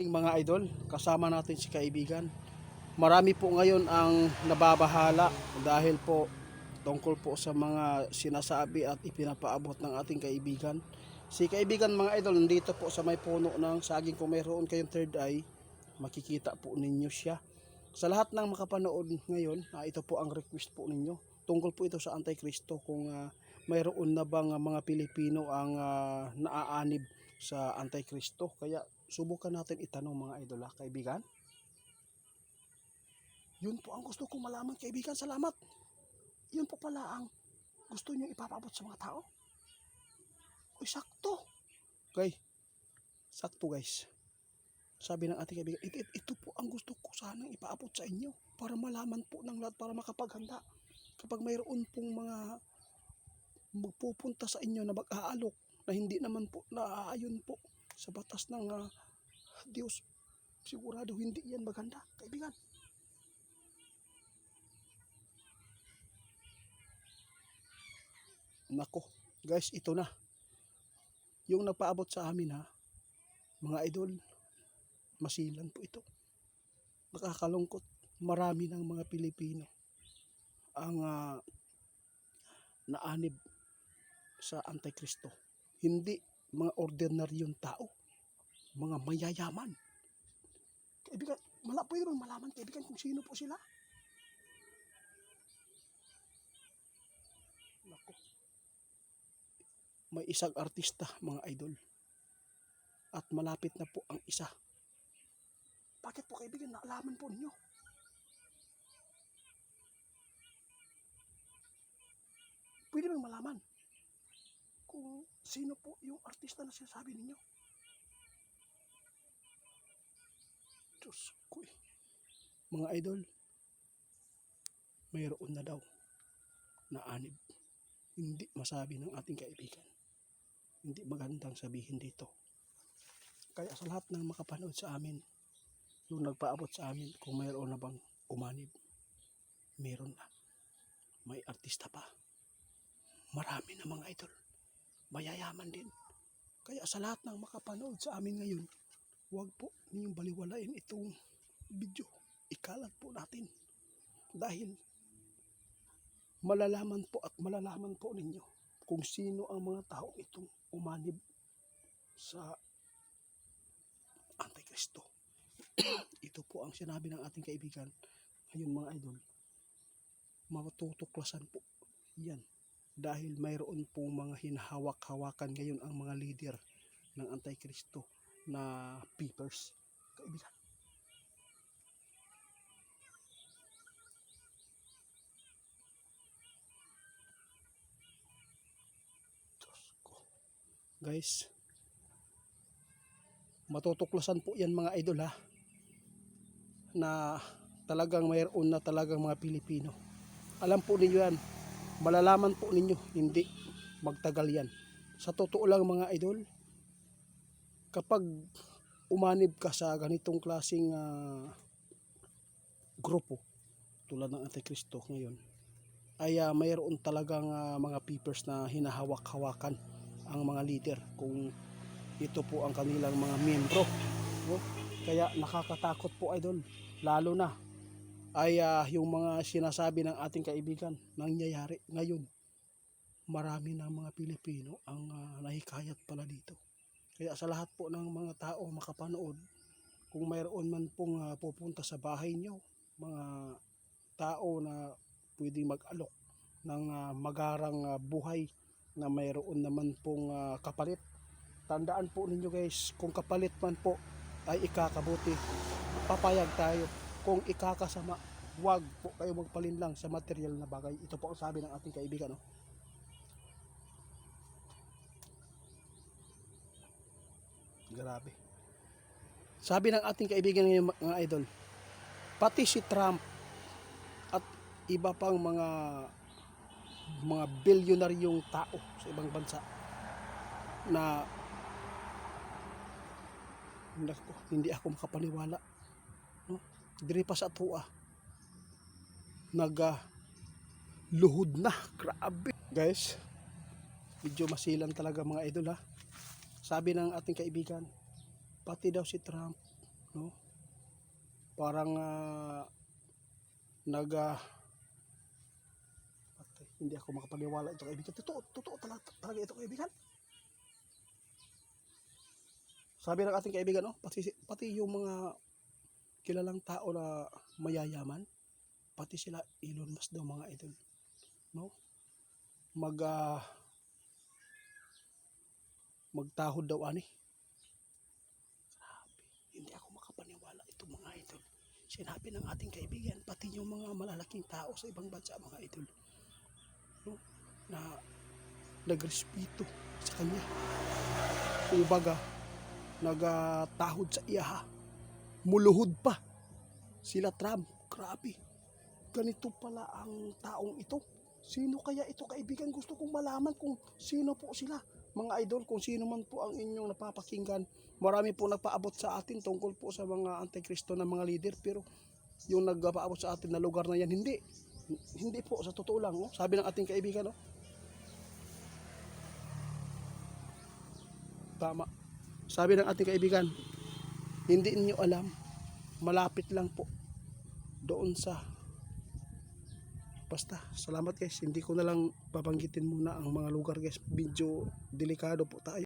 ating mga idol, kasama natin si kaibigan. Marami po ngayon ang nababahala dahil po tungkol po sa mga sinasabi at ipinapaabot ng ating kaibigan. Si kaibigan mga idol, nandito po sa may puno ng saging. Kung mayroon kayong third eye, makikita po ninyo siya. Sa lahat ng makapanood ngayon, ito po ang request po ninyo. Tungkol po ito sa Antikristo, kung mayroon na bang mga Pilipino ang naaanib sa Antikristo. Kaya subukan natin itanong mga idol, kaibigan. Yun po ang gusto kong malaman, kaibigan. Salamat. Yun po pala ang gusto nyo ipapabot sa mga tao. Uy, sakto. Okay, sakto guys. Sabi ng ating kaibigan, ito po ang gusto ko sanang ipaabot sa inyo para malaman po ng lahat, para makapaghanda. Kapag mayroon pong mga magpupunta sa inyo na mag-aalok na hindi naman po naaayon po sa batas ng Diyos, sigurado hindi yan maganda, kaibigan. Nako, guys, ito na. Yung nagpaabot sa amin mga idol, masilan po ito. Nakakalungkot, marami ng mga Pilipino ang naanib sa Antikristo. Hindi mga ordinaryong tao, mga mayayaman. Kaibigan, pwede bang malaman, kaibigan, kung sino po sila? Nako. May isang artista, mga idol. At malapit na po ang isa. Bakit po, kaibigan, naalaman po ninyo? Pwede bang malaman kung sino po yung artista na sinasabi ninyo? Diyos ko eh. Mga idol, mayroon na daw na anib. Hindi masabi ng ating kaibigan. Hindi magandang sabihin dito. Kaya sa lahat ng makapanood sa amin, yung nagpaabot sa amin, kung mayroon na bang umanib, meron na. May artista pa. Marami na mga idol. Mayayaman din. Kaya sa lahat ng makapanood sa amin ngayon, huwag po ninyong baliwalain itong video. Ikalat po natin. Dahil malalaman po ninyo kung sino ang mga tao itong umanib sa Antikristo. Ito po ang sinabi ng ating kaibigan. Ngayon mga idol, matutuklasan po yan. Dahil mayroon pong mga hinahawak-hawakan ngayon ang mga leader ng Antikristo na papers. Kaibigan. Diyos ko. Guys, matutuklasan po yan mga idol na talagang mayroon na talagang mga Pilipino. Alam po ninyo yan. Malalaman po ninyo, hindi magtagal yan. Sa totoo lang mga idol, kapag umanib ka sa ganitong klaseng grupo tulad ng Antikristo ngayon, ay mayroon talagang mga papers na hinahawak-hawakan ang mga leader kung ito po ang kanilang mga miyembro. Kaya nakakatakot po idol, lalo na ay yung mga sinasabi ng ating kaibigan nangyayari ngayon. Marami ng mga Pilipino ang nahikayat pala dito. Kaya sa lahat po ng mga tao makapanood, kung mayroon man pong pupunta sa bahay nyo, mga tao na pwedeng mag-alok ng magarang buhay na mayroon naman pong kapalit, tandaan po ninyo guys, kung kapalit man po ay ikakabuti, papayag tayo. Kung ikakasama, huwag po kayo magpalinlang sa material na bagay. Ito po ang sabi ng ating kaibigan. Grabe. Sabi ng ating kaibigan ngayon mga idol, pati si Trump at iba pang mga bilyonaryong tao sa ibang bansa na hindi ako makapaniwala. Diri pa sa tuwa luhod na. Grabe guys, medyo masilan talaga mga idol Sabi ng ating kaibigan, pati daw si Trump no? Parang hindi ako makapaniwala ito kaibigan. Totoo talaga ito kaibigan. Sabi ng ating kaibigan, oh, pati yung mga kilalang tao na mayayaman, pati sila Elon Musk daw mga idol, no? Magtahod daw ani. Grabe, hindi ako makapaniwala ito mga idol. Sinabi ng ating kaibigan, pati yung mga malalaking tao sa ibang bansa mga idol, no? Na nagrespeto sa kanya. Kumbaga, nagtahod sa iya, muluhod pa sila Trump. Grabe, ganito pala ang taong ito. Sino kaya ito kaibigan? Gusto kong malaman kung sino po sila mga idol, kung sino man po ang inyong napapakinggan. Marami po nagpaabot sa atin tungkol po sa mga antikristo na mga leader, pero yung nagpaabot sa atin na lugar na yan, hindi po, sa totoo lang, no? Sabi ng ating kaibigan, no? Tama. Sabi ng ating kaibigan, hindi niyo alam, malapit lang po doon sa, basta, salamat guys, hindi ko na lang babanggitin muna ang mga lugar guys, medyo delikado po tayo.